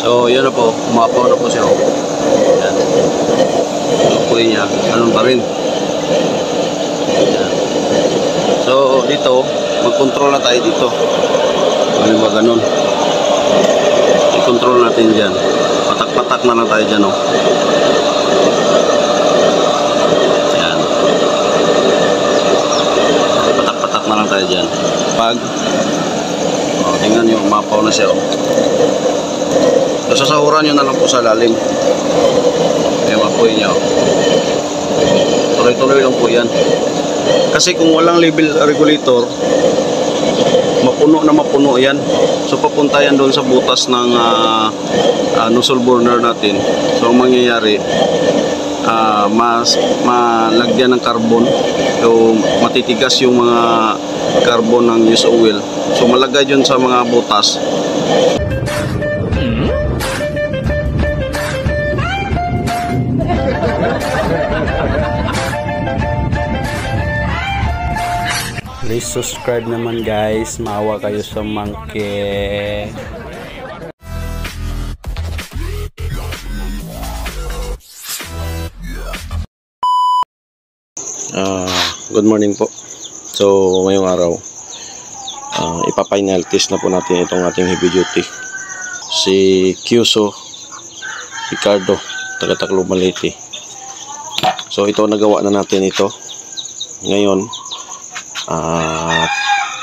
So, yun na po. Umapaw na po siya. Yan. Apoy niya. Ganun pa rin. Yan. So, dito, mag-control na tayo dito. Ano ba ganun? I-control natin dyan. Patak-patak na lang tayo dyan, oh. Yan. Patak-patak na lang tayo dyan. Pag, oh, tingnan nyo, umapaw na siya, oh. So, sasahuran nyo na lang po sa lalim. Yung apoy niya, oh. Tuloy-tuloy lang po yan. Kasi kung walang level regulator, mapuno na mapuno yan. So papunta yan doon sa butas ng nozzle burner natin. So ang mangyayari, mas malagyan ng carbon. So matitigas yung mga carbon ng used oil. So malagay yun sa mga butas. Please subscribe naman guys, maawa kayo sa monkey. Good morning po. So ngayong araw, ipa-final test na po natin itong ating heavy duty, si Kyuso Ricardo, taga Tacloban, Leyte. So ito, nagawa na natin ito. Ngayon,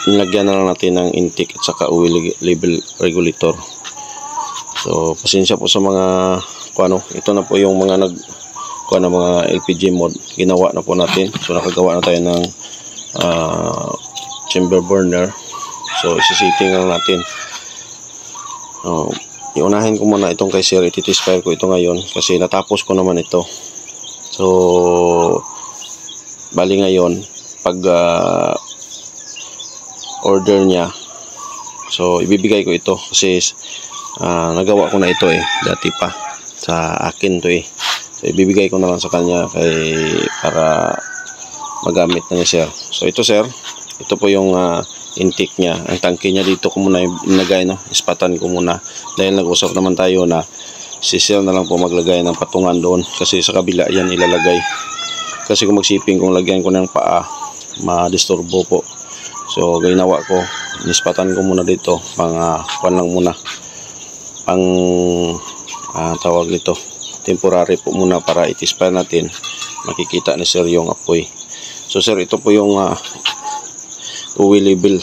nilagyan na lang natin ng intake at saka oil level regulator. So pasensya po sa mga ito na po yung mga mga LPG mod, ginawa na po natin. So nakagawa na tayo ng chamber burner. So isi-setting lang natin. Iunahin ko muna itong kay sir, iti-test fire ko ito ngayon kasi natapos ko naman ito. So bali ngayon, pag order niya, so ibibigay ko ito kasi nagawa ko na ito dati pa sa akin to so ibibigay ko na lang sa kanya para magamit na niya sir. So ito sir, ito po yung intake niya. Ang tangke niya dito ko muna ilagay, no? Ispatan ko muna dahil nag-usap naman tayo na si sir na lang po maglagay ng patungan doon kasi sa kabila yan ilalagay. Kasi kung magsiping, kung lagyan ko ng paa, ma-disturbo po. So ginawa ko, nispatan ko muna dito, lang muna, pang tawag nito, temporary po muna para itispa natin, makikita ni sir yung apoy. So sir, ito po yung oil level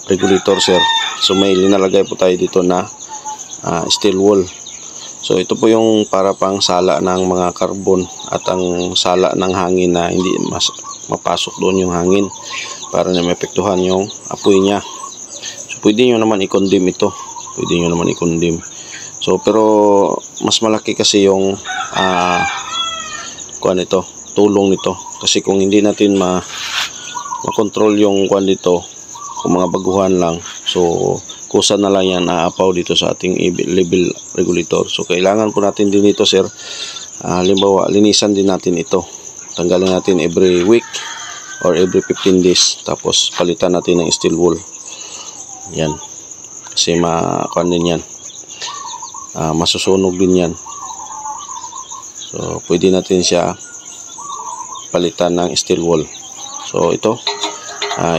regulator sir. So may linalagay po tayo dito na steel wool. So ito po yung para pang sala ng mga carbon at ang sala ng hangin na hindi mapasok doon yung hangin para na maepektuhan yung apoy niya. So pwede nyo naman i-condemn ito. Pwede nyo naman i-condemn. So pero mas malaki kasi yung tulong nito. Kasi kung hindi natin makontrol yung dito, kung mga baguhan lang, so kusa na lang yan aapaw dito sa ating level regulator. So kailangan po natin din ito sir, halimbawa linisan din natin ito, tanggalin natin every week or every 15 days, tapos palitan natin ng steel wool yan kasi din yan, masusunog din yan. So pwede natin siya palitan ng steel wool. So ito,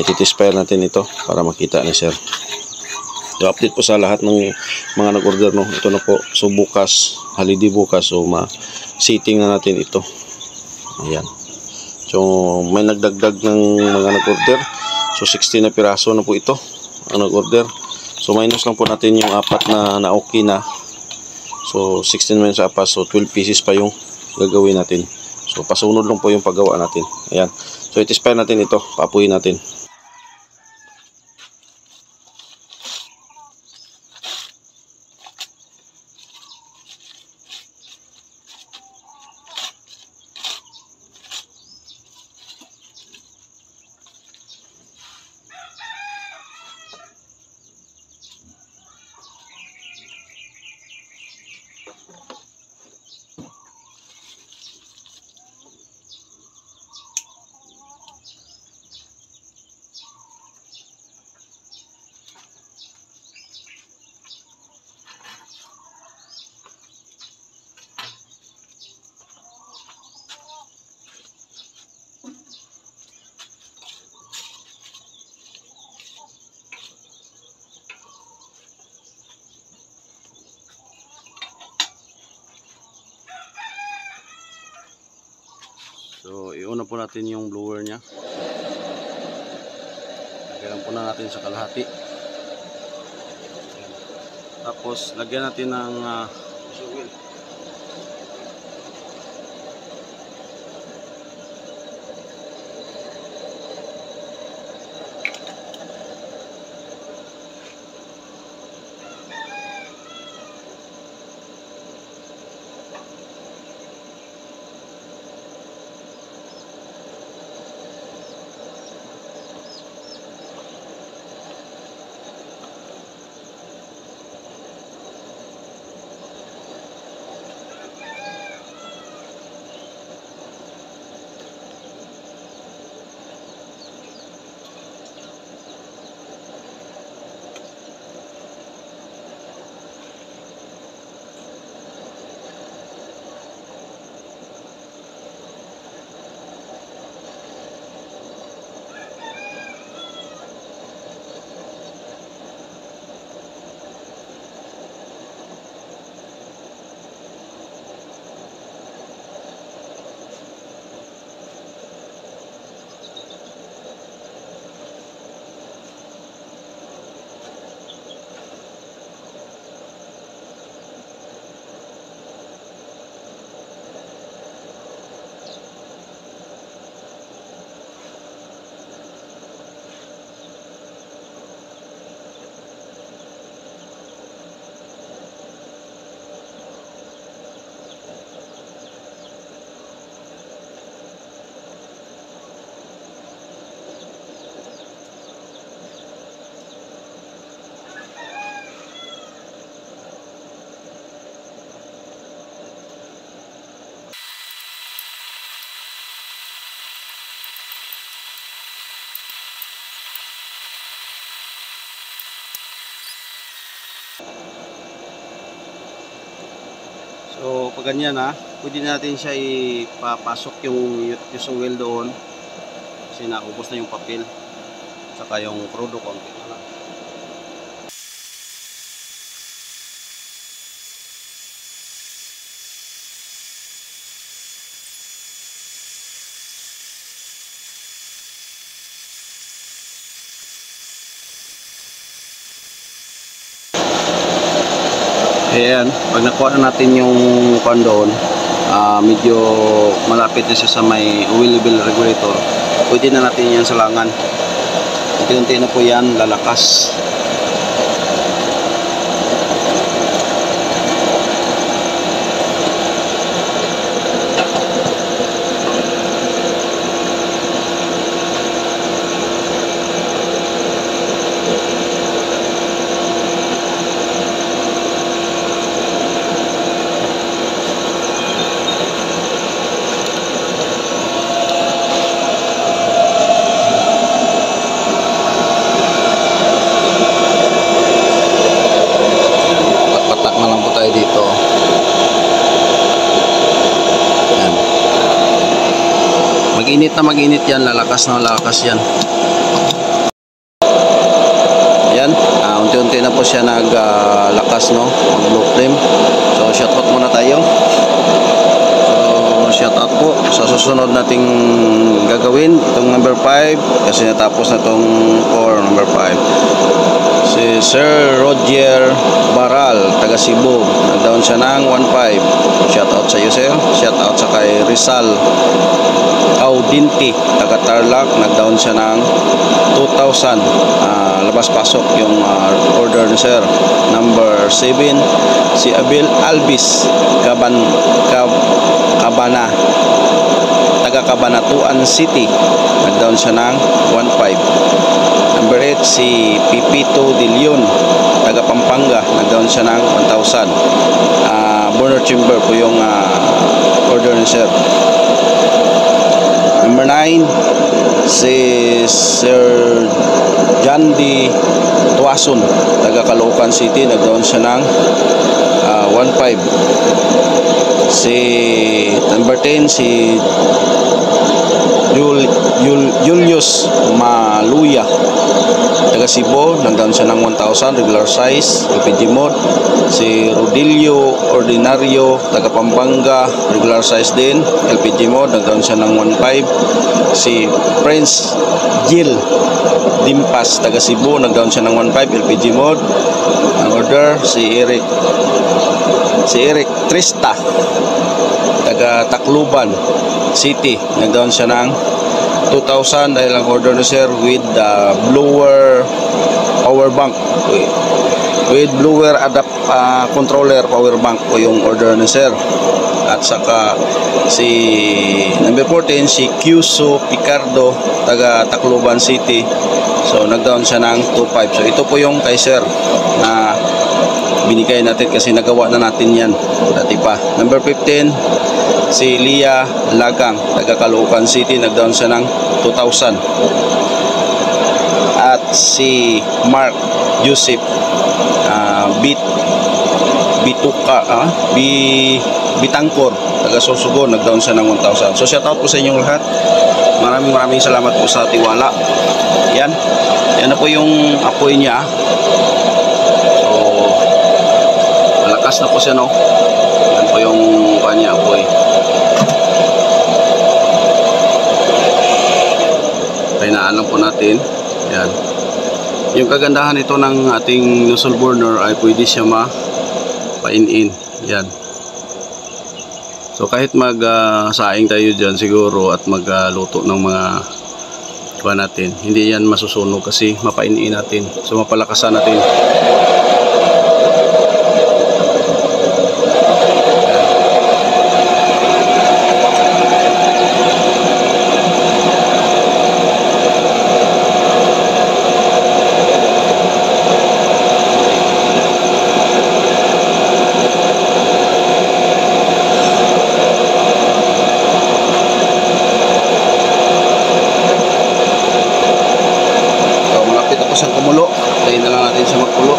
iti-test fire natin ito para makita ni sir. So update po sa lahat ng mga nag-order, no. Ito na po. So bukas, holiday bukas, so ma-setting na natin ito. Ayan. So may nagdagdag ng mga nag-order. So 16 na piraso na po ito ang nag-order. So minus lang po natin yung 4 na okay na. So 16 minus 4, so 12 pieces pa yung gagawin natin. So pasunod lang po yung paggawa natin. Ayan. So i-test fire natin ito, paapuyin natin. So, iuna po natin yung blower niya. Lagyan po na natin sa kalahati. Ayan. Tapos, lagyan natin ng suwil. So, pag ganyan pwede natin siya ipapasok yung suwil doon kasi naubos na yung papel saka yung crudo konti na lang. Ayan, pag nakuha na natin yung pan doon, medyo malapit na siya sa may oil level regulator, pwede na natin yan salangan. Unti-unti na po yan lalakas. Dito. Yan. Mag-init yan, lalakas yan. Yan, unti-unti na po siya naglakas mag-low flame. So shout out muna tayo. So shout out po sa susunod nating gagawin, itong number 5 kasi natapos na itong core number 5. Si Sir Roger Baral, taga Cebu, nag-down siya ng 1.5. Shout out sa iyo, sir. Shout out sa kay Rizal Audinti, taga Tarlac, nag-down siya ng 2,000. Labas-pasok yung order ni sir. Number 7, si Abel Albis Cabana, taga Cabanatuan City, nag-down siya ng 1.5. Number 8, si Pipito De Leon, taga Pampanga, nag-down siya ng 1,000. Burner chamber po yung order ni sir. Number 9, si Sir Jandy Tuason, taga Caloocan City, nag-down siya ng 1.5. Si number 10, si Julius Maluya, taga Cebu, nag-down siya ng 1,000 regular size LPG mode. Si Rodilio Ordinario, taga Pampanga, regular size din LPG mode, nag-down siya ng 1,500. Si Prince Jill Dimpas, taga Cebu, nag-down siya ng 1,500 LPG mode. Ang order si Eric Trista, taga Tacloban City, nag-down siya ng 2,000 dahil ang order na sir with the blower power bank, with blower controller power bank po yung order na sir. At saka si number 14 si Kyuso Picardo, taga Tacloban City, so nag-down siya ng 2,500. So ito po yung kay sir na binigay natin kasi nagawa na natin yan dati pa. Number 15 si Lia Lagang, taga Caloocan City, nag-down siya ng 2,000. At si Mark Joseph Bitangkor, taga Sorsogon, nag-down siya ng 1,000. So shout out po sa inyong lahat. Maraming salamat po sa tiwala. Yan na po yung apoy niya. So malakas na po siya, no. Yan po yung kanya apoy. Kainaan lang po natin. Yan. Yung kagandahan ito ng ating nozzle burner ay pwede siya pain-in. Yan. So kahit saing tayo dyan siguro at magluto ng mga natin, hindi yan masusunog kasi mapain-in natin. So mapalakasan natin. Siyang kumulo, tayin na lang natin siya magkulo.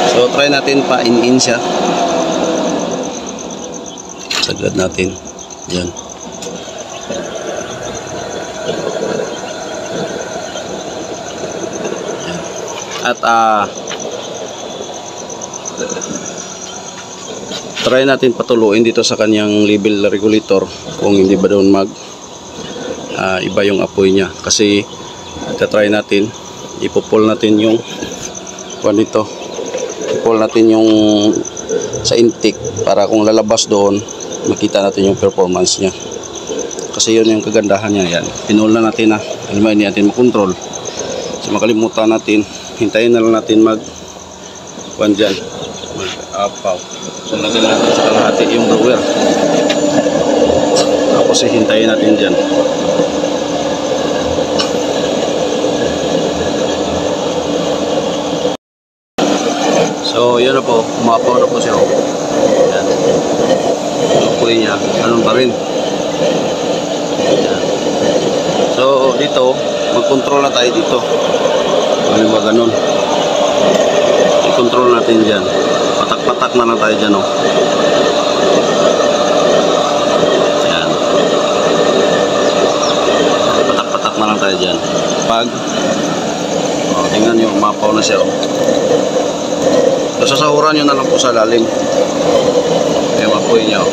So try natin pa-in siya. Sagad natin. Yan. At try natin patuluin dito sa kanyang level regulator kung hindi ba doon iba yung apoy niya, kasi try natin ipupul natin yung dito, ipupul natin yung sa intake para kung lalabas doon makita natin yung performance niya, kasi yun yung kagandahan niya. Yan, pinul na natin na hindi natin makontrol, so makalimutan natin, hintayin na lang natin mag-apaw. So lagyan natin sa kalahati yung blower, tapos hintayin natin dyan. So yun na po, umapaw na po siya. Yan. Yung apoy niya, ganun pa rin. Yan. So dito, mag-control na tayo dito. Ano ba ganun? I-control natin dyan. Patak-patak na lang tayo dyan, oh. Yan. Patak-patak na lang tayo dyan. Pag tingnan nyo, umapaw na siya, oh. So sasahuran nyo na lang po sa lalim. Yung apoy niya, oh.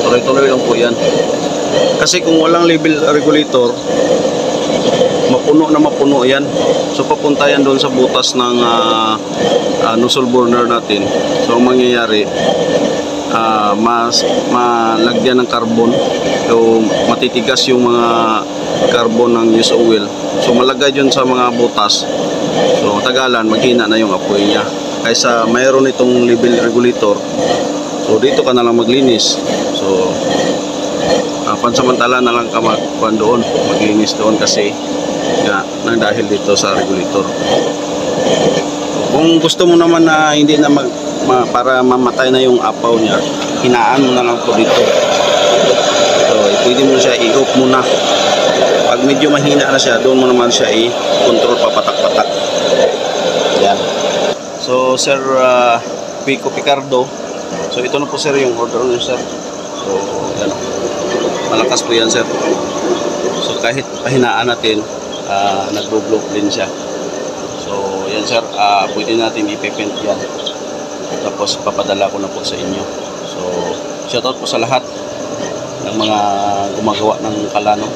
Tuloy-tuloy lang po yan. Kasi kung walang level regulator, mapuno yan. So papunta yan doon sa butas ng nozzle burner natin. So ang mangyayari, mas malagyan ng carbon. So matitigas yung mga carbon ng used oil. So malagay yun sa mga butas. So tagalan, maghina na yung apoy niya. Kaysa mayroon itong level regulator, so dito ka na lang maglinis. So pansamantala na lang ka maglinis doon kasi nang dahil dito sa regulator. Kung gusto mo naman na hindi na para mamatay na yung apaw niya, hinaan mo na lang po dito. So, pwede mo siya i-off muna. Pag medyo mahina na siya, doon mo naman siya i-control papatak-patak. Yan. So, Sir Pico Picardo. So, ito na po sir yung order niyo, sir. So, yan. Malakas po yan, sir. So, kahit pahinaan natin, nagbo-blow din siya. So, yan sir, pwede natin ipipint yan. Tapos, papadala ko na po sa inyo. So, shoutout po sa lahat ng mga gumagawa ng Kalano.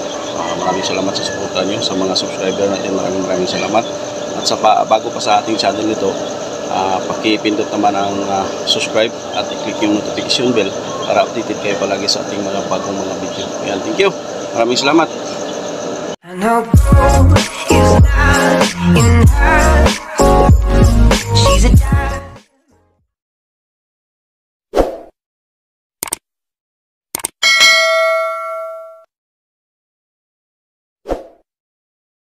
Maraming salamat sa suporta nyo. Sa mga subscriber natin, maraming salamat. At bago pa sa ating channel nito, pakipindot naman ang subscribe at i-click yung notification bell para updated kayo palagi sa ating mga bagong mga video. Yan, thank you. Maraming salamat.